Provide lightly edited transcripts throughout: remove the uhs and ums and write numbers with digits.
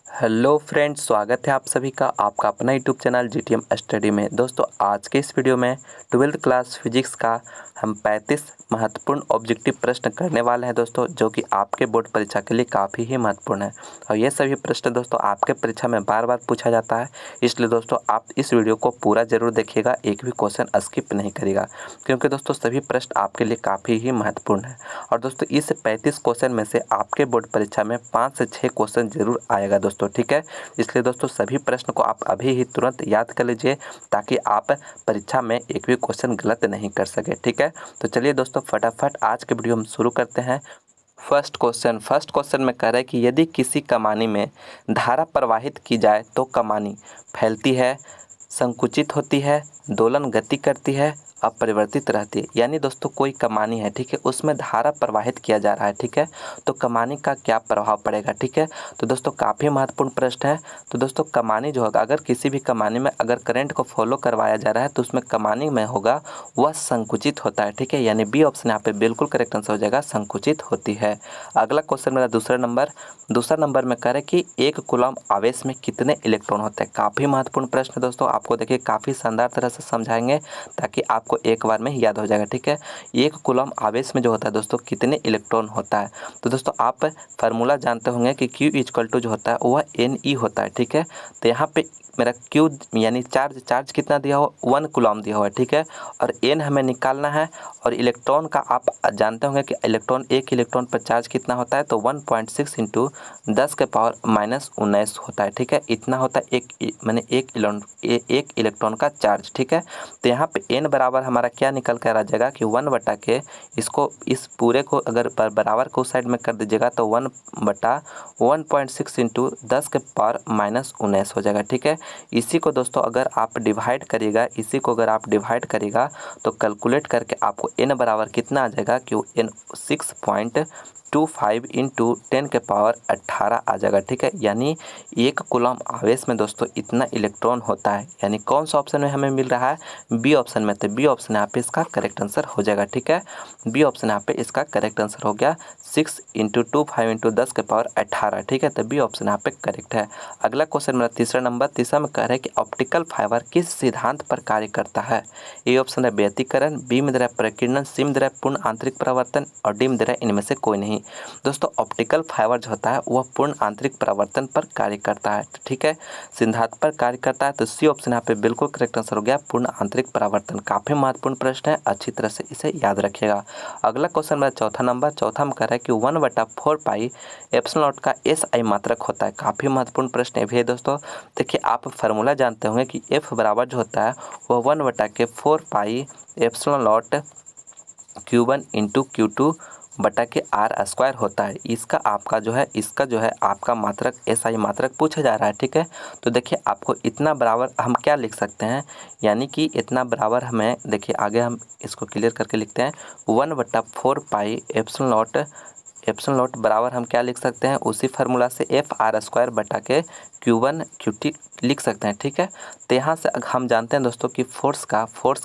Hello friends, स्वागत है आप सभी का आपका अपना यूट्यूब चैनल जीटीएम स्टडी में। दोस्तों, आज के इस वीडियो में 12th क्लास फिजिक्स का हम 35 महत्वपूर्ण ऑब्जेक्टिव प्रश्न करने वाले हैं दोस्तों, जो कि आपके बोर्ड परीक्षा के लिए काफ़ी ही महत्वपूर्ण है। और ये सभी प्रश्न दोस्तों आपके परीक्षा में बार बार पूछा जाता है, इसलिए दोस्तों आप इस वीडियो को पूरा जरूर देखिएगा, एक भी क्वेश्चन स्किप नहीं करिएगा, क्योंकि दोस्तों सभी प्रश्न आपके लिए काफ़ी ही महत्वपूर्ण है। और दोस्तों इस 35 क्वेश्चन में से आपके बोर्ड परीक्षा में 5 से 6 क्वेश्चन जरूर आएगा दोस्तों, ठीक है। इसलिए दोस्तों सभी प्रश्न को आप अभी ही तुरंत याद कर लीजिए, ताकि आप परीक्षा में एक भी क्वेश्चन गलत नहीं कर सके, ठीक है। तो चलिए दोस्तों फटाफट आज के वीडियो हम शुरू करते हैं। फर्स्ट क्वेश्चन में कह रहा है कि यदि किसी कमानी में धारा प्रवाहित की जाए तो कमानी फैलती है, संकुचित होती है, दोलन गति करती है, अपरिवर्तित रहती है। यानी दोस्तों कोई कमानी है, ठीक है, उसमें धारा प्रवाहित किया जा रहा है, ठीक है, तो कमानी का क्या प्रभाव पड़ेगा, ठीक है। तो दोस्तों काफ़ी महत्वपूर्ण प्रश्न है। तो दोस्तों कमानी जो होगा, अगर किसी भी कमानी में अगर करंट को फॉलो करवाया जा रहा है तो उसमें कमानी में होगा वह संकुचित होता है, ठीक है। यानी बी ऑप्शन यहाँ पे बिल्कुल करेक्ट आंसर हो जाएगा, संकुचित होती है। अगला क्वेश्चन मेरा दूसरा नंबर में कह रहे कि एक कूलम आवेश में कितने इलेक्ट्रॉन होते हैं। काफ़ी महत्वपूर्ण प्रश्न है दोस्तों, आपको देखिए काफ़ी शानदार तरह से समझाएंगे ताकि आपको एक बार में याद हो जाएगा, ठीक है। एक कूलम आवेश में जो होता है दोस्तों कितने इलेक्ट्रॉन होता है। तो दोस्तों आप फार्मूला जानते होंगे कि Q इक्वल टू जो होता है वह NE होता है, ठीक है। तो यहाँ पे मेरा Q यानी चार्ज कितना दिया हुआ, 1 कूलम दिया हुआ है, ठीक है। और N हमें निकालना है। और इलेक्ट्रॉन का आप जानते होंगे कि एक इलेक्ट्रॉन पर चार्ज कितना होता है, तो 1.6 इंटू 10⁻⁹ होता है, ठीक है। इतना होता है एक इलेक्ट्रॉन का चार्ज, ठीक है। तो यहाँ पे N बराबर हमारा क्या निकल कर आ जाएगा कि 1/के इसको इस पूरे को अगर बराबर को उस साइड में कर दीजिएगा तो 1/1.6 इंटू 10⁻⁻⁹ हो जाएगा, ठीक है। इसी को दोस्तों अगर आप डिवाइड करिएगा तो कैलकुलेट करके आपको N बराबर कितना आ जाएगा कि N 6.25 इंटू 10⁻18 आ जाएगा, ठीक है। यानी एक कूलम आवेश में दोस्तों इतना इलेक्ट्रॉन होता है। यानी कौन सा ऑप्शन में हमें मिल रहा है, बी ऑप्शन में। तो बी ऑप्शन यहाँ पे इसका करेक्ट आंसर हो जाएगा, ठीक है। बी ऑप्शन यहाँ पे इसका करेक्ट आंसर हो गया 6 इंटू 25 इंटू 10⁻18, ठीक है। तो बी ऑप्शन यहाँ पे करेक्ट है। अगला क्वेश्चन मेरा तीसरा में कह रहा है कि ऑप्टिकल फाइबर किस सिद्धांत पर कार्य करता है। ए ऑप्शन है व्यतिकरण, बी में दे रहा है प्रकीर्णन, सी में दे रहा है पूर्ण आंतरिक परावर्तन और डी में दे रहा है इनमें से कोई नहीं। दोस्तों ऑप्टिकल फाइबर जो होता है वह पूर्ण आंतरिक परावर्तन पर कार्य करता है, ठीक है, सिद्धांत पर कार्य करता है। तो सी ऑप्शन यहाँ पे बिल्कुल करेक्ट आंसर हो गया, पूर्ण आंतरिक परावर्तन। काफी महत्वपूर्ण प्रश्न है, अच्छी तरह से इसे याद रखिएगा। अगला क्वेश्चन मेरा चौथा में कह रहा है कि 1/4 पाई एप्सिलॉन नॉट का SI मात्रक होता है। काफी महत्वपूर्ण प्रश्न है भी है दोस्तों। देखिए आप फार्मूला जानते होंगे कि F बराबर जो होता है वह 1/4 pi epsilon not Q1 into Q2/R² होता है। इसका जो है आपका मात्रक SI मात्रक पूछा जा रहा है, ठीक है। तो देखिए आपको इतना बराबर हम क्या लिख सकते हैं, यानी कि इतना बराबर हमें देखिए आगे हम इसको क्लियर करके लिखते हैं 1/4 पाई एप्सिलॉन नॉट बराबर हम क्या लिख सकते हैं, उसी फार्मूला से FR² Q1 QT लिख सकते हैं, ठीक है। तो यहाँ से हम जानते हैं दोस्तों कि फोर्स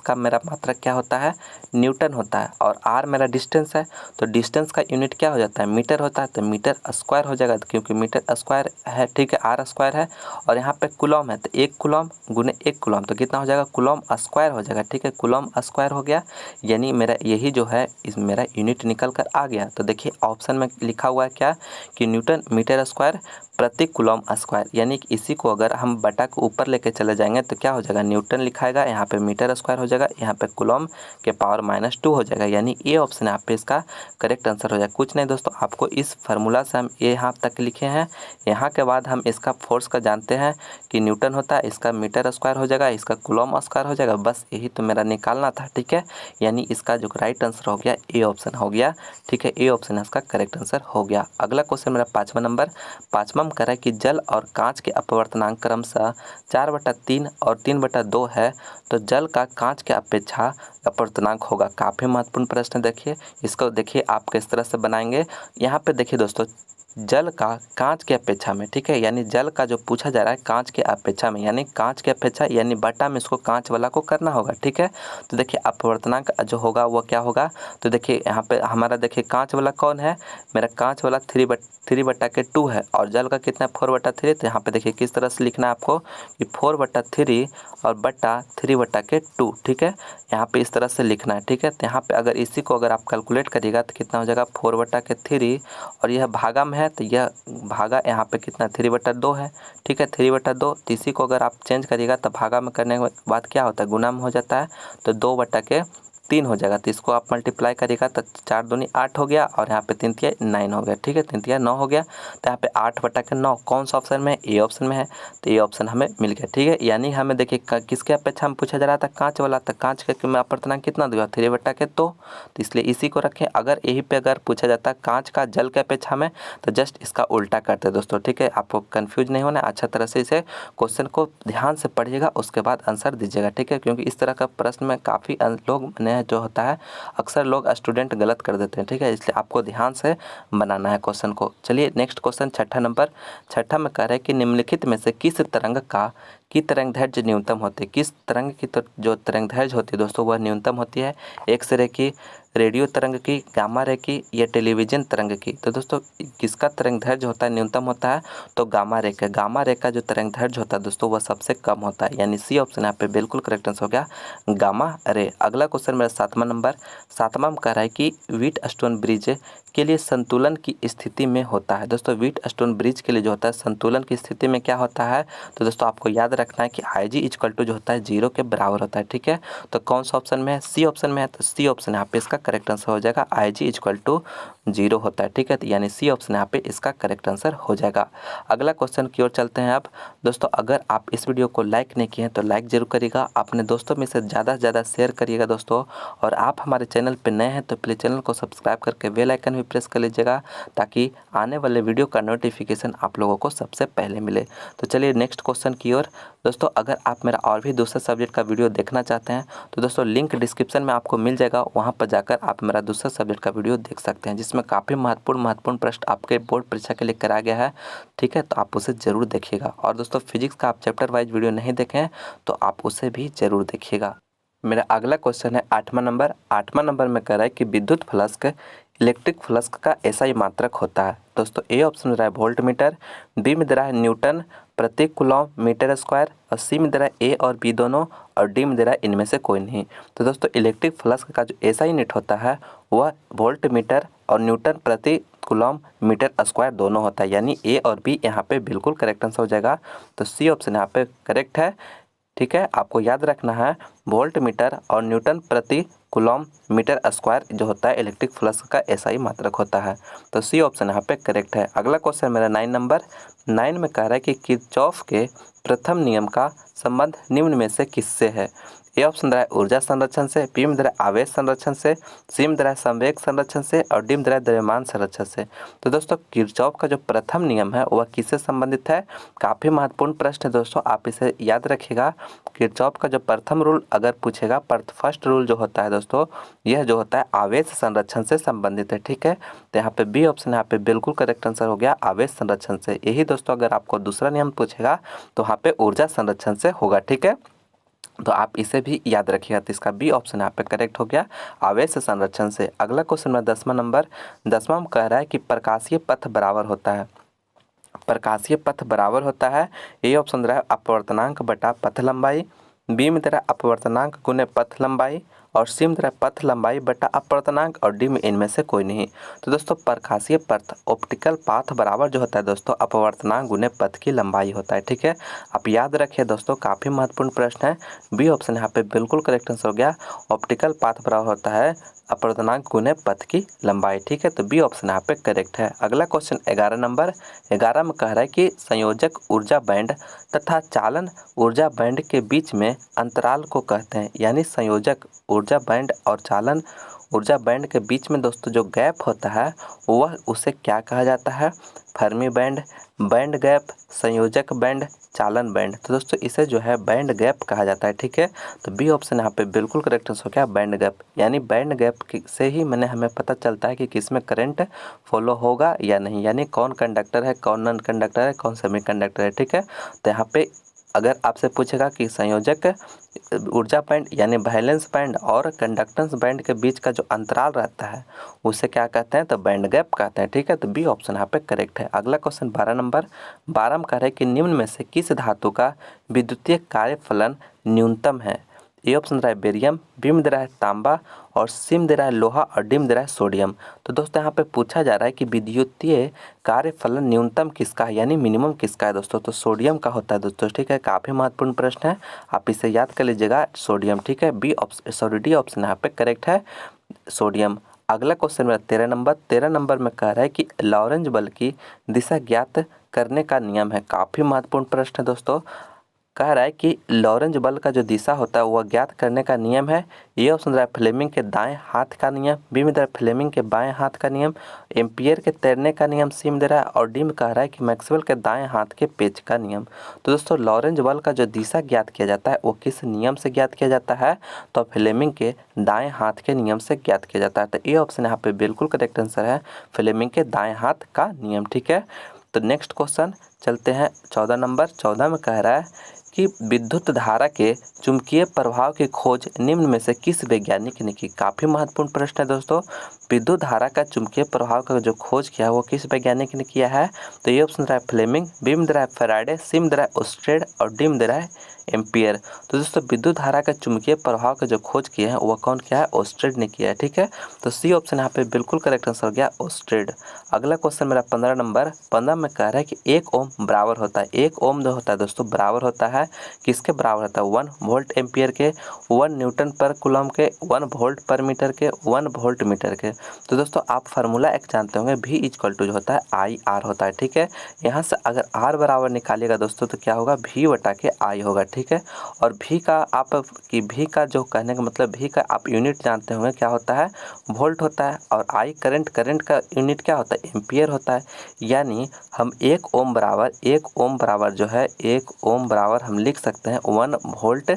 का मेरा मात्रक क्या होता है, न्यूटन होता है। और R मेरा डिस्टेंस है, तो डिस्टेंस का यूनिट क्या हो जाता है, मीटर होता है। तो मीटर स्क्वायर हो जाएगा, क्योंकि मीटर स्क्वायर है, ठीक है, R² है। और यहाँ पे कूलम है, तो 1 कूलम गुने 1 कूलम तो कितना हो जाएगा, कूलम स्क्वायर हो जाएगा, ठीक है। कूलम स्क्वायर हो गया, यानी मेरा यही जो है इस मेरा यूनिट निकल कर आ गया। तो देखिए ऑप्शन में लिखा हुआ है क्या कि न्यूटन मीटर स्क्वायर प्रति कूलम स्क्वायर, यानी कि इसी को अगर हम बटा के ऊपर लेके चले जाएंगे तो क्या हो जाएगा, न्यूटन लिखाएगा, यहाँ पे मीटर स्क्वायर हो जाएगा, यहाँ पे कूलम के पावर -2 हो जाएगा। यानी ये ऑप्शन यहाँ पे इसका करेक्ट आंसर हो जाएगा। कुछ नहीं दोस्तों, आपको इस फार्मूला से हम ये यहाँ तक लिखे हैं। यहाँ के बाद हम इसका फोर्स का जानते हैं कि न्यूटन होता है, इसका मीटर स्क्वायर हो जाएगा, इसका कूलम स्क्वायर हो जाएगा। बस यही तो मेरा निकालना था, ठीक है। यानी इसका जो राइट आंसर हो गया ए ऑप्शन हो गया, ठीक है। ए ऑप्शन इसका करेक्ट आंसर हो गया। अगला क्वेश्चन मेरा पाँचवा में कह रहा है कि जल और कांच के अपवर्तनांक क्रमशः 4/3 और 3/2 है, तो जल का कांच के अपेक्षा अपवर्तनांक होगा। काफ़ी महत्वपूर्ण प्रश्न, देखिए इसको देखिए आप किस तरह से बनाएंगे। यहाँ पे देखिए दोस्तों जल का कांच की अपेक्षा में, ठीक है, यानी जल का जो पूछा जा रहा है कांच के अपेक्षा में, यानी कांच की अपेक्षा यानी बटा में इसको कांच वाला को करना होगा, ठीक है। तो देखिए अपवर्तनांक जो होगा वो क्या होगा, तो देखिए यहाँ पे हमारा देखिए कांच वाला कौन है, मेरा कांच वाला 3/2 है और जल का कितना 4/3। तो यहाँ पे देखिए किस तरह से लिखना है आपको कि 4/3 और बटा 3/2, ठीक है, यहाँ पे इस तरह से लिखना है, ठीक है। तो यहाँ पे अगर इसी को अगर आप कैलकुलेट करिएगा तो कितना हो जाएगा 4/3 और यह भागा में है तो यह भागा यहाँ पे कितना 3/2 है, ठीक है, 3/2। तो इसी को अगर आप चेंज करिएगा तो भागा में करने के बाद क्या होता है गुना में हो जाता है, तो 2/3 हो जाएगा। तो इसको आप मल्टीप्लाई करिएगा तो 4 दूनी 8 हो गया और यहाँ पे 3 तिया 9 हो गया, ठीक है, 3 तिया 9 हो गया। तो यहाँ पे 8/9 कौन सा ऑप्शन में है, ए ऑप्शन में है, तो ये ऑप्शन हमें मिल गया, ठीक है। यानी हमें देखिए किसके अपेक्षा में पूछा जा रहा था, कांच वाला, तो कांच का मैं अपवर्तनांक कितना दिया 3/2, तो इसलिए इसी को रखें। अगर यही पे अगर पूछा जाता कांच का जल के अपेक्षा में तो जस्ट इसका उल्टा करते दोस्तों, ठीक है। आपको कंफ्यूज नहीं होना, अच्छा तरह से इसे क्वेश्चन को ध्यान से पढ़िएगा उसके बाद आंसर दीजिएगा, ठीक है, क्योंकि इस तरह का प्रश्न में काफ़ी लोग ने जो होता है अक्सर लोग स्टूडेंट गलत कर देते हैं, ठीक है, इसलिए आपको ध्यान से बनाना है क्वेश्चन को। चलिए नेक्स्ट क्वेश्चन छठा नंबर, छठा में कह रहे हैं कि निम्नलिखित में से किस तरंग की तरंग दैर्घ्य न्यूनतम होती है, किस तरंग की जो तरंग दैर्घ्य होती है दोस्तों वह न्यूनतम होती है, एक्स रे की, रेडियो तरंग की, गामा रे की या टेलीविजन तरंग की। तो दोस्तों किसका तरंग दैर्घ्य होता है न्यूनतम होता है, तो गामा रे का, गामा रे का जो तरंग दैर्घ्य होता है दोस्तों वह सबसे कम होता है, यानी सी ऑप्शन यहाँ पे बिल्कुल करेक्ट आंसर हो गया गामा रे। अगला क्वेश्चन मेरा सातवां नंबर, सातवां में कह रहा है कि व्हीटस्टोन ब्रिज के लिए संतुलन की स्थिति में होता है। दोस्तों व्हीटस्टोन ब्रिज के लिए जो होता है संतुलन की स्थिति में क्या होता है, तो दोस्तों आपको याद रखना है कि IG = जो होता है 0 के बराबर होता है, ठीक है। तो कौन सा ऑप्शन में है, सी ऑप्शन में है, तो सी ऑप्शन यहाँ पे इसका करेक्ट आंसर हो जाएगा, IG = 0 होता है, ठीक है, तो यानी सी ऑप्शन यहाँ पे इसका करेक्ट आंसर हो जाएगा। अगला क्वेश्चन की ओर चलते हैं अब दोस्तों। अगर आप इस वीडियो को लाइक नहीं किए हैं तो लाइक जरूर करिएगा, अपने दोस्तों में से ज़्यादा से ज़्यादा शेयर करिएगा दोस्तों, और आप हमारे चैनल पर नए हैं तो प्लीज़ चैनल को सब्सक्राइब करके बेल आइकन भी प्रेस कर लीजिएगा ताकि आने वाले वीडियो का नोटिफिकेशन आप लोगों को सबसे पहले मिले। तो चलिए नेक्स्ट क्वेश्चन की ओर दोस्तों। अगर आप मेरा और भी दूसरे सब्जेक्ट का वीडियो देखना चाहते हैं तो दोस्तों लिंक डिस्क्रिप्शन में आपको मिल जाएगा, वहां पर जाकर आप मेरा दूसरा सब्जेक्ट का वीडियो देख सकते हैं जिसमें काफ़ी महत्वपूर्ण प्रश्न आपके बोर्ड परीक्षा के लिए कराया गया है, ठीक है, तो आप उसे ज़रूर देखिएगा। और दोस्तों फिजिक्स का आप चैप्टर वाइज वीडियो नहीं देखें तो आप उसे भी ज़रूर देखिएगा। मेरा अगला क्वेश्चन है आठवां नंबर, आठवां नंबर में कह रहा है कि विद्युत फ्लक्स इलेक्ट्रिक फ्लक्स का SI मात्रक होता है। दोस्तों ए ऑप्शन में दे रहा है वोल्ट मीटर, बी में दे रहा है न्यूटन प्रति कूलम मीटर स्क्वायर, और सी में दे रहा है ए और बी दोनों, और डी में दे रहा है इनमें से कोई नहीं। तो दोस्तों इलेक्ट्रिक फ्लक्स का जो SI यूनिट होता है वह वोल्ट मीटर और न्यूटन प्रति कूलम मीटर स्क्वायर दोनों होता है, यानी ए और बी यहाँ पे बिल्कुल करेक्ट आंसर हो जाएगा। तो सी ऑप्शन यहाँ पे करेक्ट है, ठीक है। आपको याद रखना है वोल्ट मीटर और न्यूटन प्रति कूलम मीटर स्क्वायर जो होता है इलेक्ट्रिक फ्लक्स का SI मात्रक होता है, तो सी ऑप्शन यहाँ पे करेक्ट है। अगला क्वेश्चन मेरा 9 नंबर, 9 में कह रहा है कि किरचॉफ के प्रथम नियम का संबंध निम्न में से किससे है। ए ऑप्शन दे रहा है ऊर्जा संरक्षण से, बी में दे रहा है आवेश संरक्षण से, सी में दे रहा है संवेग संरक्षण से, और डी में दे रहा है द्रव्यमान संरक्षण से। तो दोस्तों किरचॉफ का जो प्रथम नियम है वह किससे संबंधित है, काफ़ी महत्वपूर्ण प्रश्न है दोस्तों, आप इसे याद रखिएगा। किरचॉफ का जो प्रथम रूल अगर पूछेगा, फर्स्ट रूल जो होता है दोस्तों यह जो होता है आवेश संरक्षण से संबंधित है, ठीक है। तो यहाँ पे बी ऑप्शन यहाँ पे बिल्कुल करेक्ट आंसर हो गया आवेश संरक्षण से। यही दोस्तों अगर आपको दूसरा नियम पूछेगा तो वहाँ पे ऊर्जा संरक्षण से होगा, ठीक है, तो आप इसे भी याद रखिएगा। तो इसका बी ऑप्शन यहाँ पे करेक्ट हो गया आवेश संरक्षण से। अगला क्वेश्चन में 10वां नंबर, 10वां में कह रहा है कि प्रकाशीय पथ बराबर होता है, प्रकाशीय पथ बराबर होता है, ए ऑप्शन दे रहा है अपवर्तनांक बटा पथ लंबाई, बी में दे रहा है अपवर्तनांक गुने पथ लंबाई, और सी में दे रहा है पथ लंबाई बटा अपवर्तनांक, और डी में इनमें से कोई नहीं। तो दोस्तों प्रकाशीय पथ ऑप्टिकल पाथ बराबर जो होता है दोस्तों अपवर्तनांक गुने पथ की लंबाई होता है, ठीक है। आप याद रखिए दोस्तों काफ़ी महत्वपूर्ण प्रश्न है, बी ऑप्शन यहाँ पे बिल्कुल करेक्ट आंसर हो गया, ऑप्टिकल पाथ बराबर होता है अपवर्तनांक गुने पथ की लंबाई, ठीक है, तो बी ऑप्शन यहाँ पे करेक्ट है। अगला क्वेश्चन 11 नंबर, 11 में कह रहा है कि संयोजक ऊर्जा बैंड तथा चालन ऊर्जा बैंड के बीच में अंतराल को कहते हैं, यानी संयोजक ऊर्जा बैंड और चालन ऊर्जा बैंड के बीच में दोस्तों जो गैप होता है वह उसे क्या कहा जाता है? फर्मी बैंड, बैंड गैप, संयोजक बैंड, चालन बैंड। तो दोस्तों इसे जो है बैंड गैप कहा जाता है। ठीक है, तो बी ऑप्शन यहाँ पे बिल्कुल करेक्ट आंसर हो गया बैंड गैप। यानी बैंड गैप से ही मैंने हमें पता चलता है कि किसमें करंट फॉलो होगा या नहीं, यानी कौन कंडक्टर है, कौन नॉन कंडक्टर है, कौन सेमी कंडक्टर है। ठीक है, तो यहाँ पे अगर आपसे पूछेगा कि संयोजक ऊर्जा बैंड यानी वैलेंस बैंड और कंडक्टेंस बैंड के बीच का जो अंतराल रहता है उसे क्या कहते हैं? तो बैंड गैप कहते हैं। ठीक है, तो बी ऑप्शन यहाँ पे करेक्ट है। अगला क्वेश्चन 12 नंबर 12 में कह रहा है कि निम्न में से किस धातु का विद्युतीय कार्यफलन न्यूनतम है? ए ऑप्शन दे रहा है बेरियम, बी में दे रहा है तांबा और सी में दे रहा है लोहा और डी में दे रहा है सोडियम। तो दोस्तों यहाँ पे पूछा जा रहा है कि विद्युतीय कार्यफलन न्यूनतम किसका है, यानी मिनिमम किसका है दोस्तों? तो सोडियम का होता है दोस्तों। ठीक है, काफ़ी महत्वपूर्ण प्रश्न है, आप इसे याद कर लीजिएगा, सोडियम। ठीक है, B option sorry D option यहाँ पे करेक्ट है, सोडियम। अगला क्वेश्चन मेरा 13 नंबर में कह रहा है कि लॉरेंज बल की दिशा ज्ञात करने का नियम है। काफ़ी महत्वपूर्ण प्रश्न है दोस्तों। कह रहा है कि लॉरेंज बल का जो दिशा होता है वह ज्ञात करने का नियम है। ये ऑप्शन दे रहा है फ्लेमिंग के दाएं हाथ का नियम, बी में दे रहा है फ्लेमिंग के बाएं हाथ का नियम, एम्पियर के तैरने का नियम सी में दे रहा है और डी में कह रहा है कि मैक्सवेल के दाएं हाथ के पेच का नियम। तो दोस्तों लॉरेंज बल का जो दिशा ज्ञात किया जाता है वो किस नियम से ज्ञात किया जाता है? तो फ्लेमिंग के दाएं हाथ के नियम से ज्ञात किया जाता है। तो ये ऑप्शन यहाँ पे बिल्कुल करेक्ट आंसर है, फ्लेमिंग के दाएं हाथ का नियम। ठीक है, तो नेक्स्ट क्वेश्चन चलते हैं 14 नंबर 14 में कह रहा है कि विद्युत धारा के चुंबकीय प्रभाव की खोज निम्न में से किस वैज्ञानिक ने की? काफ़ी महत्वपूर्ण प्रश्न है दोस्तों। विद्युत धारा का चुंबकीय प्रभाव का जो खोज किया है वो किस वैज्ञानिक ने किया है? तो ये ऑप्शन दे रहा है फ्लेमिंग, बी में दे रहा है फैराडे, सी में दे रहा है ओस्टेड और डी में दे रहा है एम्पियर। तो दोस्तों विद्युत धारा का चुंबकीय प्रभाव का जो खोज किया है वह कौन किया है? ओस्टेड ने किया है। ठीक है, तो सी ऑप्शन यहाँ पे बिल्कुल करेक्ट आंसर हो गया, ओस्टेड। अगला क्वेश्चन मेरा 15 नंबर 15 में कह रहा है कि 1 ओम बराबर होता है, 1 ओम जो होता है दोस्तों बराबर होता है किसके बराबर होता है? 1 वोल्ट एम्पियर के, 1 न्यूटन पर कूलम के, 1 वोल्ट पर मीटर के, 1 वोल्ट मीटर के। तो दोस्तों आप फार्मूला एक जानते होंगे, V इक्वल टू जो होता है आई आर होता है। ठीक है, यहाँ से अगर R बराबर निकालिएगा दोस्तों तो क्या होगा? V बटा के I होगा। ठीक है, और V का आप कि V का जो कहने का मतलब V का आप यूनिट जानते होंगे क्या होता है? वोल्ट होता है, और I करंट का यूनिट क्या होता है? एम्पियर होता है। यानी हम 1 ओम बराबर जो है 1 ओम बराबर हम लिख सकते हैं 1 वोल्ट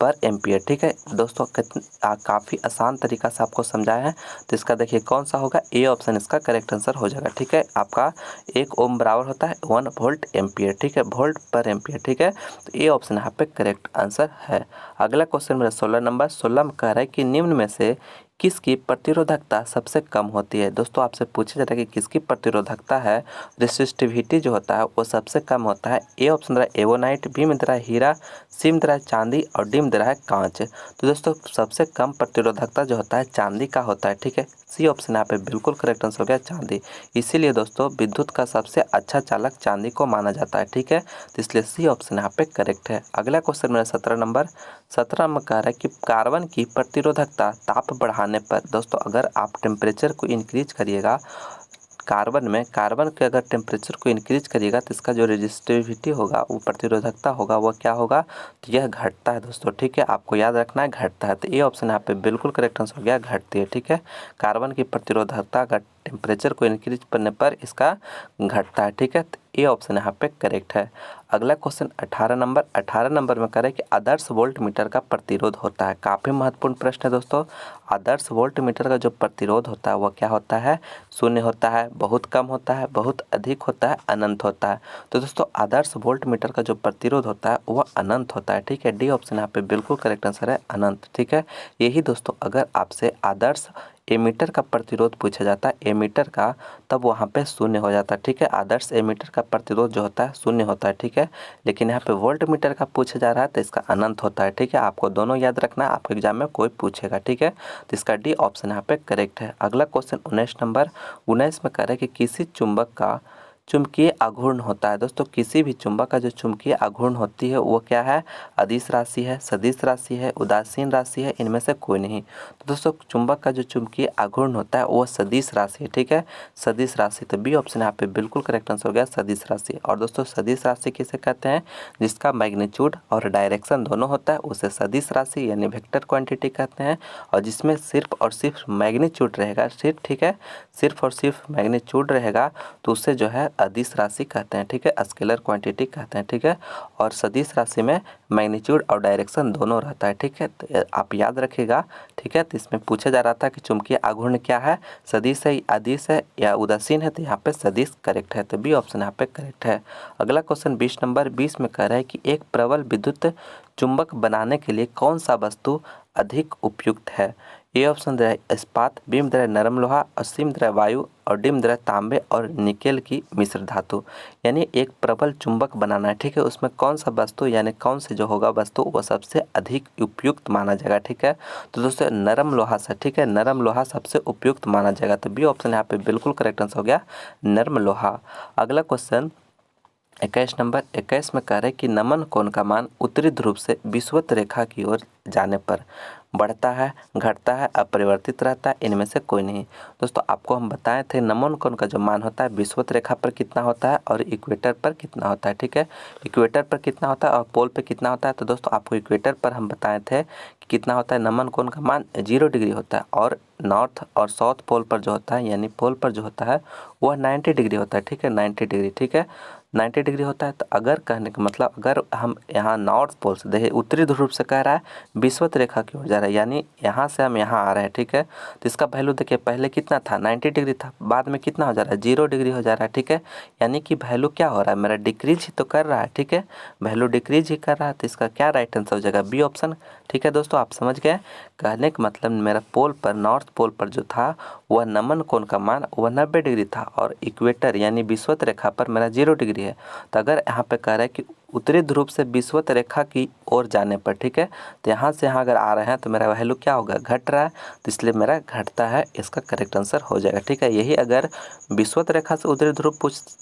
पर एम्पियर। ठीक है दोस्तों, काफ़ी आसान तरीका से आपको समझाया है। तो इसका देखिए कौन सा होगा? ए ऑप्शन इसका करेक्ट आंसर हो जाएगा। ठीक है, आपका 1 ओम बराबर होता है 1 वोल्ट एम्पियर। ठीक है, वोल्ट पर एम्पियर। ठीक है, तो ए ऑप्शन यहाँ पे करेक्ट आंसर है। अगला क्वेश्चन मेरा 16 नंबर 16 में कह रहा है कि निम्न में से किसकी प्रतिरोधकता सबसे कम होती है? दोस्तों आपसे पूछा जाता है कि किसकी प्रतिरोधकता है, रेसिस्टिविटी जो होता है वो सबसे कम होता है। ए ऑप्शन दे रहा है एवोनाइट, बी में दे रहा है हीरा, सी में दे रहा है चांदी और डी में दे रहा है कांच। तो दोस्तों सबसे कम प्रतिरोधकता जो होता है चांदी का होता है। ठीक है, सी ऑप्शन यहाँ पे बिल्कुल करेक्ट आंसर हो गया, चांदी। इसीलिए दोस्तों विद्युत का सबसे अच्छा चालक चांदी को माना जाता है। ठीक है, तो इसलिए सी ऑप्शन यहाँ पे करेक्ट है। अगला क्वेश्चन मेरा 17 नंबर 17 में कह रहा है कि कार्बन की प्रतिरोधकता ताप बढ़ाने पर, दोस्तों अगर आप टेम्परेचर को इंक्रीज करिएगा कार्बन के अगर टेम्परेचर को इंक्रीज करिएगा तो इसका जो रेजिस्टिविटी होगा वो प्रतिरोधकता होगा वो क्या होगा? तो यह घटता है दोस्तों। ठीक है, आपको याद रखना है घटता है। तो ये ऑप्शन यहाँ पे बिल्कुल करेक्ट आंसर हो गया, घटती है। ठीक है, कार्बन की प्रतिरोधकता अगर टेम्परेचर को इंक्रीज करने पर इसका घटता है। ठीक है, तो ये ऑप्शन यहाँ पे करेक्ट है। अगला क्वेश्चन 18 नंबर में कह रहा है कि आदर्श वोल्ट मीटर का प्रतिरोध होता है। काफ़ी महत्वपूर्ण प्रश्न है दोस्तों। आदर्श वोल्ट मीटर का जो प्रतिरोध होता है वह क्या होता है? शून्य होता है, बहुत कम होता है, बहुत अधिक होता है, अनंत होता है। तो दोस्तों आदर्श वोल्ट मीटर का जो प्रतिरोध होता है वह अनंत होता है। ठीक है, डी ऑप्शन यहाँ पे बिल्कुल करेक्ट आंसर है, अनंत। ठीक है, यही दोस्तों अगर आपसे आदर्श एमीटर का प्रतिरोध पूछा जाता है एमीटर का, तब वहाँ पे शून्य हो जाता है। ठीक है, आदर्श एमीटर का प्रतिरोध जो होता है शून्य होता है। ठीक है, लेकिन यहाँ पे वोल्ट मीटर का पूछा जा रहा है तो इसका अनंत होता है। ठीक है, आपको दोनों याद रखना है, आपके एग्जाम में कोई पूछेगा। ठीक है, तो इसका डी ऑप्शन यहाँ पे करेक्ट है। अगला क्वेश्चन 19 नंबर 19 में कह रहा है कि किसी चुंबक का चुंबकीय आघूर्ण होता है। दोस्तों किसी भी चुंबक का जो चुंबकीय आघूर्ण होती है वो क्या है, अदिश राशि है, सदिश राशि है, उदासीन राशि है, इनमें से कोई नहीं। तो दोस्तों चुंबक का जो चुंबकीय आघूर्ण होता है वो सदिश राशि है, ठीक है, सदिश राशि। तो बी ऑप्शन यहाँ पे बिल्कुल करेक्ट आंसर हो गया, सदिश राशि। और दोस्तों सदिश राशि किसे कहते हैं, जिसका मैग्नीट्यूड और डायरेक्शन दोनों होता है उसे सदिश राशि यानी वेक्टर क्वांटिटी कहते हैं। और जिसमें सिर्फ और सिर्फ मैग्नीट्यूड रहेगा, सिर्फ, ठीक है, सिर्फ और सिर्फ मैग्नीट्यूड रहेगा तो उससे जो है अदिश राशि कहते हैं, ठीक है, स्केलर क्वांटिटी कहते हैं, ठीक है। और सदिश राशि में मैग्नीट्यूड और डायरेक्शन दोनों रहता है, ठीक है, तो आप याद रखिएगा, ठीक है। तो इसमें पूछा जा रहा था कि चुंबकीय आघूर्ण क्या है, सदिश है, अदिश है या उदासीन है, तो यहाँ पे सदिश करेक्ट है, तो बी ऑप्शन यहाँ पे करेक्ट है। अगला क्वेश्चन 20 नंबर 20 में कह रहा है कि एक प्रबल विद्युत चुंबक बनाने के लिए कौन सा वस्तु अधिक उपयुक्त है। ए ऑप्शन दे रहा है इस्पात, बी में दे रहा है नरम लोहा, और सी में दे रहा है वायु, और डी में दे रहा है तांबे और निकेल की मिश्र धातु। यानी एक प्रबल चुंबक बनाना है, ठीक है, उसमें कौन सा वस्तु यानी कौन से जो होगा वस्तु वो सबसे अधिक उपयुक्त माना जाएगा, ठीक है। तो दोस्तों नरम लोहा से, ठीक है, नरम लोहा सबसे उपयुक्त माना जाएगा, तो बी ऑप्शन यहाँ पे बिल्कुल करेक्ट आंसर हो गया, नरम लोहा। अगला क्वेश्चन 21 नंबर 21 में कह रहे हैं कि नमन कोण का मान उत्तरी ध्रुव से विषुवत रेखा की ओर जाने पर बढ़ता है, घटता है, अपरिवर्तित रहता है, इनमें से कोई नहीं। दोस्तों आपको हम बताए थे नमन कोण का जो मान होता है विषुवत रेखा पर कितना होता है और इक्वेटर पर कितना होता है, ठीक है, इक्वेटर पर कितना होता है और पोल पे कितना होता है। तो दोस्तों आपको इक्वेटर पर हम बताए थे कि कितना होता है, नमन कोण का मान 0 डिग्री होता है, और नॉर्थ और साउथ पोल पर जो होता है यानी पोल पर जो होता है वह 90 डिग्री होता है, ठीक है, 90 डिग्री, ठीक है, 90 डिग्री होता है। तो अगर कहने का मतलब अगर हम यहाँ नॉर्थ पोल से देखिए उत्तरी ध्रुव से कह रहा है विषुवत रेखा की ओर जा रहा है, यानी यहाँ से हम यहाँ आ रहे हैं, ठीक है, तो इसका वैल्यू देखिए पहले कितना था, 90 डिग्री था, बाद में कितना हो जा रहा है, 0 डिग्री हो जा रहा है, ठीक है, यानी कि वैल्यू क्या हो रहा है मेरा, डिक्रीज ही तो कर रहा है, ठीक है, वैल्यू डिक्रीज ही कर रहा है। तो इसका क्या राइट आंसर हो जाएगा, बी ऑप्शन, ठीक है। दोस्तों आप समझ गए, कहने का मतलब मेरा पोल पर, नॉर्थ पोल पर जो था वह नमन कोण का मान वह 90 डिग्री था, और इक्वेटर यानी विषुवत रेखा पर मेरा 0 डिग्री है। तो अगर यहाँ पे कह रहा है कि उत्तरी ध्रुव से विषुवत रेखा की ओर जाने पर, ठीक है, तो यहाँ से यहाँ अगर आ रहे हैं तो मेरा वैल्यू क्या होगा, घट रहा है, तो इसलिए मेरा घटता है, इसका करेक्ट आंसर हो जाएगा, ठीक है। यही अगर विषुवत रेखा से उत्तरी ध्रुव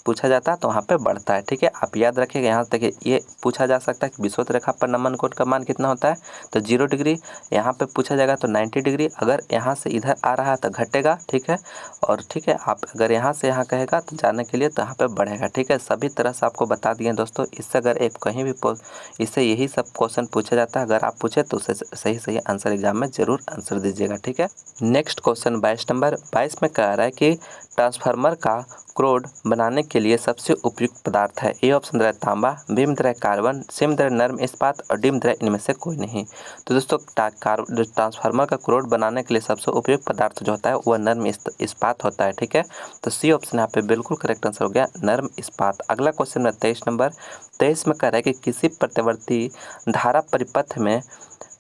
पूछा जाता है तो वहाँ पे बढ़ता है, ठीक है, आप याद रखिएगा। यहाँ तक ये पूछा जा सकता है कि विषुवत रेखा पर नमन कोण का मान कितना होता है, तो 0 डिग्री, यहाँ पे पूछा जाएगा तो 90 डिग्री, अगर यहाँ से इधर आ रहा है तो घटेगा, ठीक है, और ठीक है आप अगर यहाँ से यहाँ कहेगा तो जाने के लिए तो यहाँ पे बढ़ेगा, ठीक है। सभी तरह से आपको बता दिए दोस्तों, इससे अगर एक कहीं भी इससे यही सब क्वेश्चन पूछा जाता है, अगर आप पूछे तो उसे सही सही आंसर एग्जाम में जरूर आंसर दीजिएगा, ठीक है। नेक्स्ट क्वेश्चन 22 नंबर 22 में कह रहा है कि ट्रांसफार्मर का क्रोड बनाने के लिए सबसे उपयुक्त पदार्थ है। ए ऑप्शन दे रहा है तांबा, बी में दे रहा है कार्बन, सी में दे रहा है नर्म इस्पात, और डी में दे रहा है इनमें से कोई नहीं। तो दोस्तों जो ट्रांसफार्मर का क्रोड बनाने के लिए सबसे उपयुक्त पदार्थ जो होता है वह नर्म इस्पात होता है, ठीक है। तो सी ऑप्शन यहाँ पे बिल्कुल करेक्ट आंसर हो गया, नर्म इस्पात। अगला क्वेश्चन है 23 नंबर 23 में कह रहा है कि किसी प्रतिवर्ती धारा परिपथ में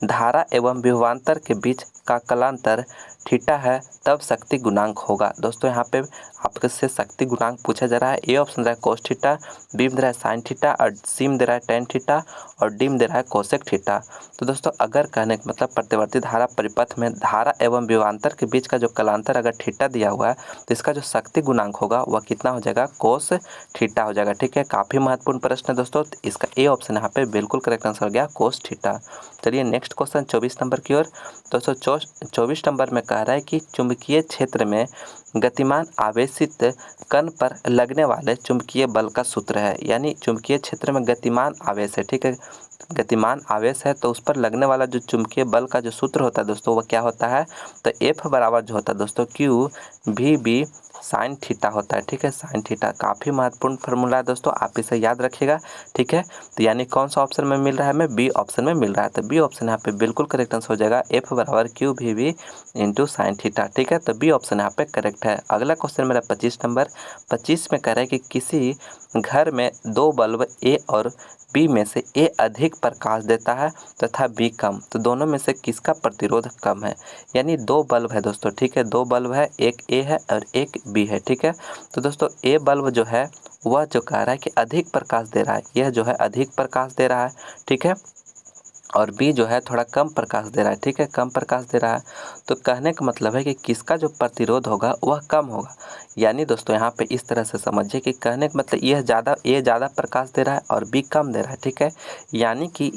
धारा एवं विभवांतर के बीच का कलांतर थीटा है तब शक्ति गुणांक होगा। दोस्तों यहाँ पे आपके से शक्ति गुणांक पूछा जा रहा है। ए ऑप्शन दे रहा है कोस थीटा, बी में दे रहा है साइन थीटा, और सी में दे रहा है टेन थीटा, और डी में दे रहा है कोसेक थीटा। तो दोस्तों अगर कहने का मतलब प्रतिवर्ती धारा परिपथ में धारा एवं विभवांतर के बीच का जो कलांतर अगर थीटा दिया हुआ है तो इसका जो शक्ति गुणांक होगा वह कितना हो जाएगा, कोस थीटा हो जाएगा, ठीक है। काफ़ी महत्वपूर्ण प्रश्न है दोस्तों, इसका ए ऑप्शन यहाँ पे बिल्कुल करेक्ट आंसर हो गया, कोस थीटा। चलिए नेक्स्ट क्वेश्चन 24 नंबर की ओर। दोस्तों 24 नंबर में कह रहा है कि चुंबकीय क्षेत्र में गतिमान आवेशित कण पर लगने वाले चुंबकीय बल का सूत्र है। यानी चुंबकीय क्षेत्र में गतिमान आवेश है, ठीक है, गतिमान आवेश है तो उस पर लगने वाला जो चुंबकीय बल का जो सूत्र होता है दोस्तों वह क्या होता है, तो एफ बराबर जो होता है दोस्तों q v B sine theta होता है, ठीक है, साइन थीटा। काफ़ी महत्वपूर्ण फार्मूला है दोस्तों, आप इसे याद रखिएगा, ठीक है। तो यानी कौन सा ऑप्शन में मिल रहा है, हमें बी ऑप्शन में मिल रहा है, तो बी ऑप्शन यहाँ पे बिल्कुल करेक्ट आंसर हो जाएगा, एफ बराबर q v B into sine theta, ठीक है। तो बी ऑप्शन यहाँ पे करेक्ट है। अगला क्वेश्चन मेरा 25 नंबर 25 में कह रहा है कि किसी घर में दो बल्ब ए और बी में से ए अधिक प्रकाश देता है तथा बी कम, तो दोनों में से किसका प्रतिरोध कम है। यानी दो बल्ब है दोस्तों, ठीक है, दो बल्ब है, एक ए है और एक बी है, ठीक है। तो दोस्तों ए बल्ब जो है वह जो कह रहा है कि अधिक प्रकाश दे रहा है, यह जो है अधिक प्रकाश दे रहा है, ठीक है, और बी जो है थोड़ा कम प्रकाश दे रहा है, ठीक है, कम प्रकाश दे रहा है। तो कहने का मतलब है कि किसका जो प्रतिरोध होगा वह कम होगा। यानी दोस्तों यहाँ पे इस तरह से समझिए कि कहने का मतलब ये ज़्यादा प्रकाश दे रहा है और बी कम दे रहा है, ठीक है। यानी कि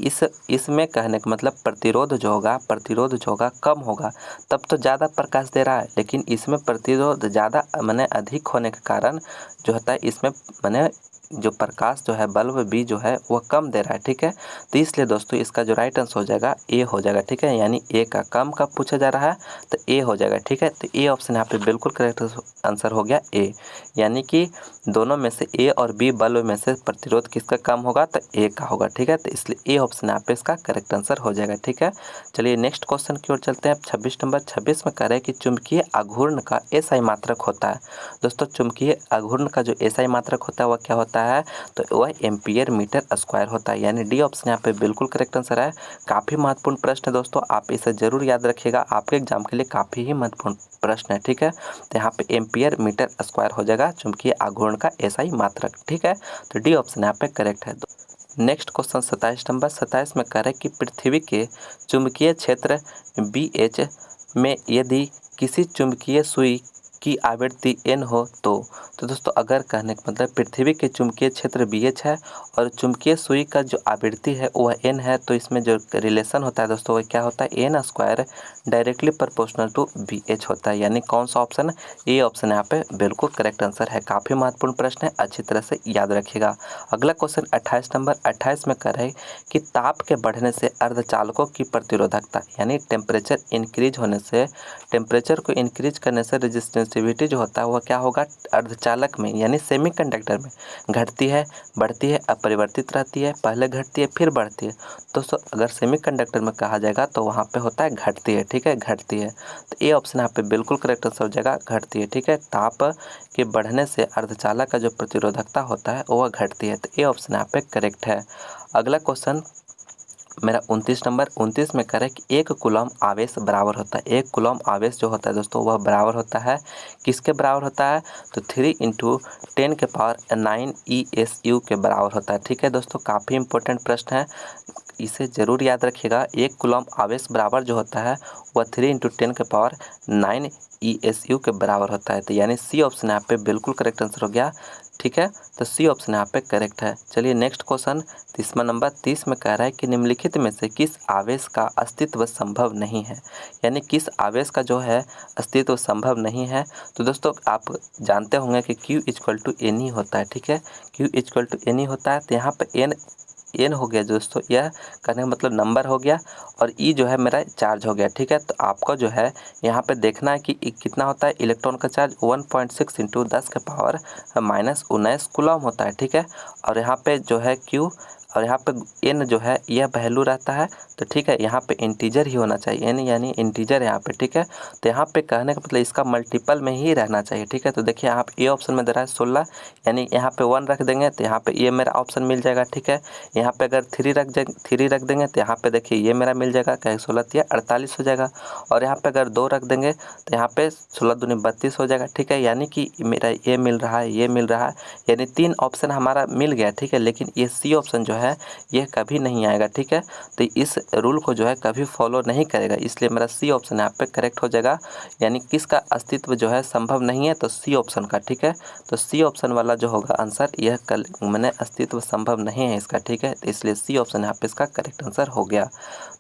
इसमें कहने का मतलब प्रतिरोध जो होगा कम होगा, तब तो ज़्यादा प्रकाश दे रहा है। लेकिन इसमें प्रतिरोध ज़्यादा माने अधिक होने के कारण जो होता है इसमें माने जो प्रकाश जो है बल्ब बी जो है वह कम दे रहा है, ठीक है। तो इसलिए दोस्तों इसका जो राइट आंसर हो जाएगा ए हो जाएगा, ठीक है। यानी ए का कम का पूछा जा रहा है तो ए हो जाएगा, ठीक है। तो ए ऑप्शन यहाँ पे बिल्कुल करेक्ट आंसर हो गया ए। यानी कि दोनों में से ए और बी बल्ब में से प्रतिरोध किसका कम होगा तो ए का होगा, ठीक है। तो इसलिए ए ऑप्शन यहाँ पे इसका करेक्ट आंसर हो जाएगा, ठीक है। चलिए नेक्स्ट क्वेश्चन की ओर चलते हैं। 26 नंबर 26 में कह रहे हैं कि चुंबकीय आघूर्ण का एसआई मात्रक होता है। दोस्तों चुंबकीय आघूर्ण का जो एसआई मात्रक होता है वह क्या होता है तो वह एम्पियर मीटर स्क्वायर होता है। यानी डी ऑप्शन यहाँ पे बिल्कुल करेक्ट आंसर है। काफ़ी महत्वपूर्ण प्रश्न है दोस्तों, आप इसे जरूर याद रखिएगा, आपके एग्जाम के लिए काफ़ी ही महत्वपूर्ण प्रश्न है, ठीक है। तो यहाँ पे एम्पियर मीटर स्क्वायर हो जाएगा चुंबकीय आघूर्ण का एसआई मात्रक, ठीक है। तो डी ऑप्शन यहाँ पे करेक्ट है। नेक्स्ट क्वेश्चन 27 नंबर 27 में कह रहे हैं कि पृथ्वी के चुंबकीय क्षेत्र BH में यदि किसी चुंबकीय सुई की आवृत्ति n हो तो दोस्तों अगर कहने का मतलब पृथ्वी के चुंबकीय क्षेत्र BH है और चुंबकीय सुई का जो आवृत्ति है वह n है, तो इसमें जो रिलेशन होता है दोस्तों वह क्या होता है n square directly proportional to BH होता है। यानी कौन सा ऑप्शन, ए ऑप्शन यहाँ पे बिल्कुल करेक्ट आंसर है। काफ़ी महत्वपूर्ण प्रश्न है, अच्छी तरह से याद रखिएगा। अगला क्वेश्चन 28 नंबर 28 में कह रहे हैं कि ताप के बढ़ने से अर्धचालकों की प्रतिरोधकता यानी टेम्परेचर इंक्रीज होने से, टेम्परेचर को इंक्रीज करने से रेजिस्टिविटी जो होता है वह क्या होगा अर्धचालक में यानी सेमीकंडक्टर में घटती है, बढ़ती है, अपरिवर्तित रहती है, पहले घटती है फिर बढ़ती है। दोस्तों अगर सेमीकंडक्टर में कहा जाएगा तो वहाँ पे होता है घटती है, ठीक है, घटती है। तो ए ऑप्शन यहाँ पे बिल्कुल करेक्ट आंसर हो जाएगा घटती है, ठीक है। ताप के बढ़ने से अर्धचालक का जो प्रतिरोधकता होता है वह घटती है, तो ए ऑप्शन यहाँ पे करेक्ट है। अगला क्वेश्चन मेरा 29 नंबर 29 में करें कि 1 कूलम आवेश बराबर होता है, 1 कूलम आवेश जो होता है दोस्तों वह बराबर होता है किसके बराबर होता है तो 3 × 10⁹ ESU के बराबर होता है, ठीक है दोस्तों। काफ़ी इंपॉर्टेंट प्रश्न है, इसे ज़रूर याद रखिएगा। 1 कूलम आवेश बराबर जो होता है वह 3 × 10⁹ ESU के बराबर होता है। तो यानी सी ऑप्शन यहाँ पे बिल्कुल करेक्ट आंसर हो गया, ठीक है। तो सी ऑप्शन यहाँ पे करेक्ट है। चलिए नेक्स्ट क्वेश्चन 30वां नंबर 30 में कह रहा है कि निम्नलिखित में से किस आवेश का अस्तित्व संभव नहीं है, यानी किस आवेश का जो है अस्तित्व संभव नहीं है। तो दोस्तों आप जानते होंगे कि Q = N होता है, ठीक है, Q = N होता है। तो यहाँ पे एन हो गया दोस्तों, यह कहने का मतलब नंबर हो गया, और ई जो है मेरा चार्ज हो गया, ठीक है। तो आपको जो है यहाँ पे देखना है कि कितना होता है इलेक्ट्रॉन का चार्ज 1.6 × 10⁻⁻⁹ कूलम होता है, ठीक है। और यहाँ पे जो है क्यू और यहाँ पे एन जो है यह वैल्यू रहता है, तो ठीक है यहाँ पे इंटीजर ही होना चाहिए, एन यानी इंटीजर यहाँ पे, ठीक है। तो यहाँ पे कहने का मतलब इसका मल्टीपल में ही रहना चाहिए, ठीक है। तो देखिए यहाँ पे ए ऑप्शन में दे रहा है 16, यानी यहाँ पे 1 रख देंगे तो यहाँ पे ये मेरा ऑप्शन मिल जाएगा, ठीक है। यहाँ पे अगर 3 रख देंगे तो यहाँ पे देखिए ये मेरा मिल जाएगा, क्या 16 या 48 हो जाएगा। और यहाँ पे अगर 2 रख देंगे तो यहाँ पे 16 दूनी 32 हो जाएगा, ठीक है। यानी कि मेरा ये मिल रहा है, ये मिल रहा है, यानी 3 ऑप्शन हमारा मिल गया, ठीक है। लेकिन ये सी ऑप्शन जो है यह कभी नहीं आएगा, ठीक है। तो इस रूल को जो है कभी फॉलो नहीं करेगा, इसलिए मेरा सी ऑप्शन यहाँ पे करेक्ट हो जाएगा। यानी किसका अस्तित्व जो है संभव नहीं है तो सी ऑप्शन का, ठीक है। तो सी ऑप्शन वाला जो होगा आंसर यह मैंने अस्तित्व संभव नहीं है इसका, ठीक है। तो इसलिए सी ऑप्शन यहाँ पे इसका करेक्ट आंसर हो गया।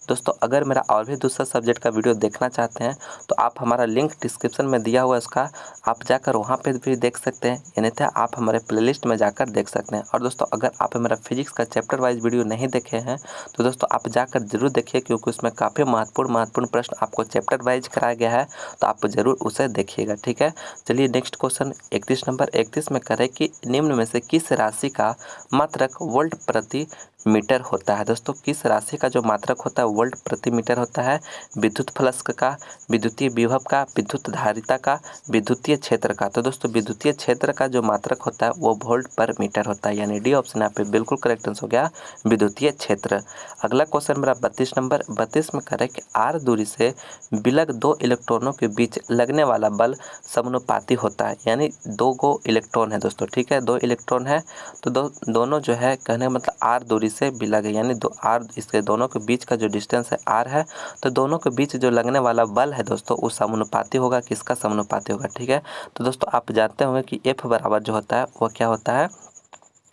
दोस्तों अगर मेरा और भी दूसरा सब्जेक्ट का वीडियो देखना चाहते हैं तो आप हमारा लिंक डिस्क्रिप्शन में दिया हुआ है, उसका आप जाकर वहाँ पे भी देख सकते हैं, यानी था आप हमारे प्लेलिस्ट में जाकर देख सकते हैं। और दोस्तों अगर आप हमारा फिजिक्स का चैप्टर वाइज वीडियो नहीं देखे हैं तो दोस्तों आप जाकर जरूर देखिए, क्योंकि उसमें काफ़ी महत्वपूर्ण प्रश्न आपको चैप्टर वाइज कराया गया है, तो आप ज़रूर उसे देखिएगा, ठीक है। चलिए नेक्स्ट क्वेश्चन 31 नंबर 31 में करें कि निम्न में से किस राशि का मात्रक वोल्ट प्रति मीटर होता है। दोस्तों किस राशि का जो मात्रक होता है वोल्ट प्रति मीटर होता है, विद्युत फ्लक्स का, विद्युतीय विभव का, विद्युत धारिता का, विद्युतीय क्षेत्र का। तो दोस्तों विद्युतीय क्षेत्र का जो मात्रक होता है वो वोल्ट पर मीटर होता है, यानी डी ऑप्शन यहाँ पे बिल्कुल करेक्ट आंसर हो गया, विद्युतीय क्षेत्र। अगला क्वेश्चन मेरा 32 नंबर 32 में कह रहा है कि आर दूरी से विलग दो इलेक्ट्रॉनों के बीच लगने वाला बल समानुपाती होता है, यानी दो गो इलेक्ट्रॉन है दोस्तों, ठीक है, दो इलेक्ट्रॉन है तो दोनों जो है कहने का मतलब आर दूरी से विलग है, यानी दो आर इसके दोनों के बीच का जो डिस्टेंस है आर है, तो दोनों के बीच जो लगने वाला बल है दोस्तों वो समानुपाती होगा, किसका समानुपाती होगा, ठीक है। तो दोस्तों आप जानते होंगे कि एफ बराबर जो होता है वो क्या होता है,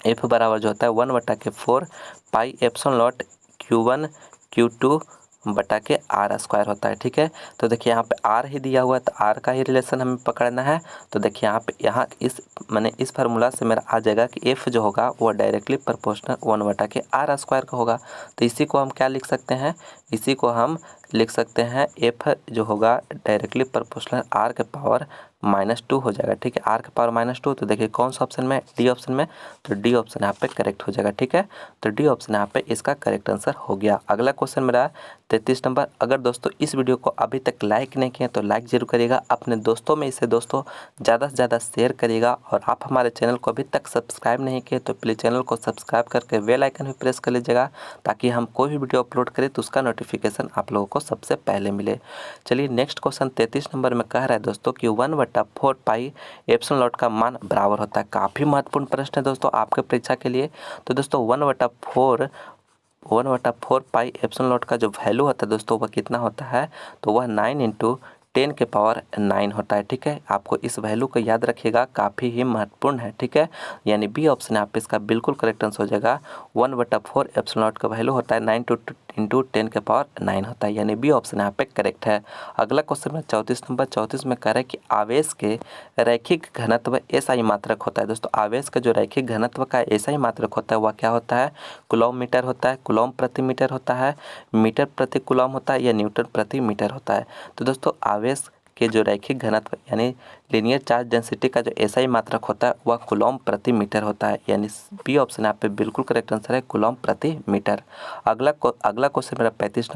एफ बराबर जो होता है 1/4 pi epsilon not Q1 Q2 बटा के आर स्क्वायर होता है, ठीक है। तो देखिए यहाँ पे आर ही दिया हुआ है तो आर का ही रिलेशन हमें पकड़ना है। तो देखिए यहाँ इस मैंने इस फार्मूला से मेरा आ जाएगा कि एफ जो होगा वो डायरेक्टली प्रोपोर्शनल 1/r स्क्वायर का होगा। तो इसी को हम क्या लिख सकते हैं, इसी को हम लिख सकते हैं एफ जो होगा डायरेक्टली प्रोपोर्शनल आर के पावर -2 हो जाएगा, ठीक है, आर के पावर -2। तो देखिए कौन सा ऑप्शन में, डी ऑप्शन में, तो डी ऑप्शन यहाँ पे करेक्ट हो जाएगा, ठीक है। तो डी ऑप्शन यहाँ पे इसका करेक्ट आंसर हो गया। अगला क्वेश्चन मेरा 33 नंबर। अगर दोस्तों इस वीडियो को अभी तक लाइक नहीं किए तो लाइक जरूर करिएगा, अपने दोस्तों में इसे दोस्तों ज़्यादा से ज़्यादा शेयर करिएगा, और आप हमारे चैनल को अभी तक सब्सक्राइब नहीं किए तो प्लीज़ चैनल को सब्सक्राइब करके बेल आइकन भी प्रेस कर लीजिएगा, ताकि हम कोई भी वीडियो अपलोड करें तो उसका नोटिफिकेशन आप लोगों को सबसे पहले मिले। चलिए नेक्स्ट क्वेश्चन 33 नंबर में कह रहा है दोस्तों कि 1/4 पाई एप्सिलॉन नॉट का मान बराबर होता है। काफ़ी महत्वपूर्ण प्रश्न है दोस्तों आपके परीक्षा के लिए। तो दोस्तों 1/4 पाई एप्सिलॉन नॉट का जो वैल्यू होता है दोस्तों वह कितना होता है, तो वह 9 × 10⁻⁹ होता है, ठीक है। आपको इस वैल्यू को याद रखिएगा, काफ़ी ही महत्वपूर्ण है, ठीक है। यानी बी ऑप्शन आप इसका बिल्कुल करेक्ट आंसर हो जाएगा। 1/4 एप्सिलॉन नॉट का वैल्यू होता है 9 × 10⁻⁹ होता है, यानी बी ऑप्शन यहाँ पे करेक्ट है। अगला क्वेश्चन में 34 नंबर 34 में कह रहा है कि आवेश के रैखिक घनत्व SI मात्रक होता है। दोस्तों आवेश का जो रैखिक घनत्व का SI मात्रक होता है वह क्या होता है, कूलॉम मीटर होता है, कूलॉम प्रति मीटर होता है, मीटर प्रति कूलॉम होता है, या न्यूटन प्रति मीटर होता है। तो दोस्तों आवेश के जो रैखिक घनत्व यानी लीनियर चार्ज डेंसिटी का जो SI मात्रक होता है वह कूलॉम प्रति मीटर होता है, यानी बी ऑप्शन यहाँ पे बिल्कुल करेक्ट आंसर है, कूलॉम प्रति मीटर। अगला क्वेश्चन मेरा 35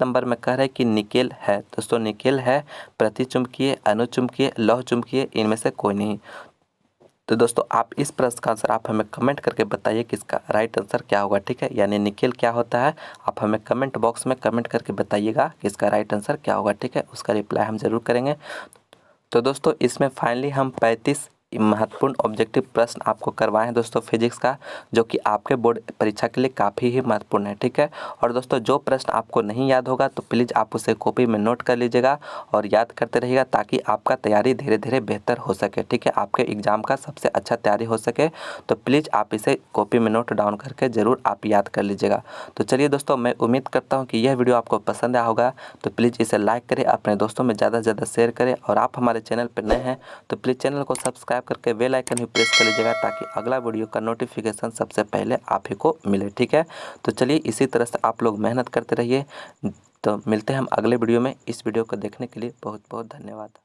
नंबर में कह रहा है कि निकेल है। दोस्तों निकेल है प्रतिचुंबकीय, अनुचुंबकीय, लौह चुंबकीय, इनमें से कोई नहीं। तो दोस्तों आप इस प्रश्न का आंसर आप हमें कमेंट करके बताइए कि इसका राइट आंसर क्या होगा, ठीक है। यानी निकेल क्या होता है, आप हमें कमेंट बॉक्स में कमेंट करके बताइएगा कि इसका राइट आंसर क्या होगा, ठीक है, उसका रिप्लाई हम ज़रूर करेंगे। तो दोस्तों इसमें फाइनली हम 35 महत्वपूर्ण ऑब्जेक्टिव प्रश्न आपको करवाए हैं दोस्तों फिजिक्स का, जो कि आपके बोर्ड परीक्षा के लिए काफ़ी ही महत्वपूर्ण है, ठीक है। और दोस्तों जो प्रश्न आपको नहीं याद होगा तो प्लीज़ आप उसे कॉपी में नोट कर लीजिएगा और याद करते रहिएगा, ताकि आपका तैयारी धीरे धीरे बेहतर हो सके, ठीक है, आपके एग्ज़ाम का सबसे अच्छा तैयारी हो सके। तो प्लीज़ आप इसे कॉपी में नोट डाउन करके ज़रूर आप याद कर लीजिएगा। तो चलिए दोस्तों मैं उम्मीद करता हूँ कि यह वीडियो आपको पसंद आया होगा, तो प्लीज़ इसे लाइक करें, अपने दोस्तों में ज़्यादा से ज़्यादा शेयर करें, और आप हमारे चैनल पर नए हैं तो प्लीज़ चैनल को सब्सक्राइब करके बेल आइकन भी प्रेस कर लीजिएगा, ताकि अगला वीडियो का नोटिफिकेशन सबसे पहले आप ही को मिले, ठीक है। तो चलिए इसी तरह से आप लोग मेहनत करते रहिए। तो मिलते हैं हम अगले वीडियो में। इस वीडियो को देखने के लिए बहुत बहुत धन्यवाद।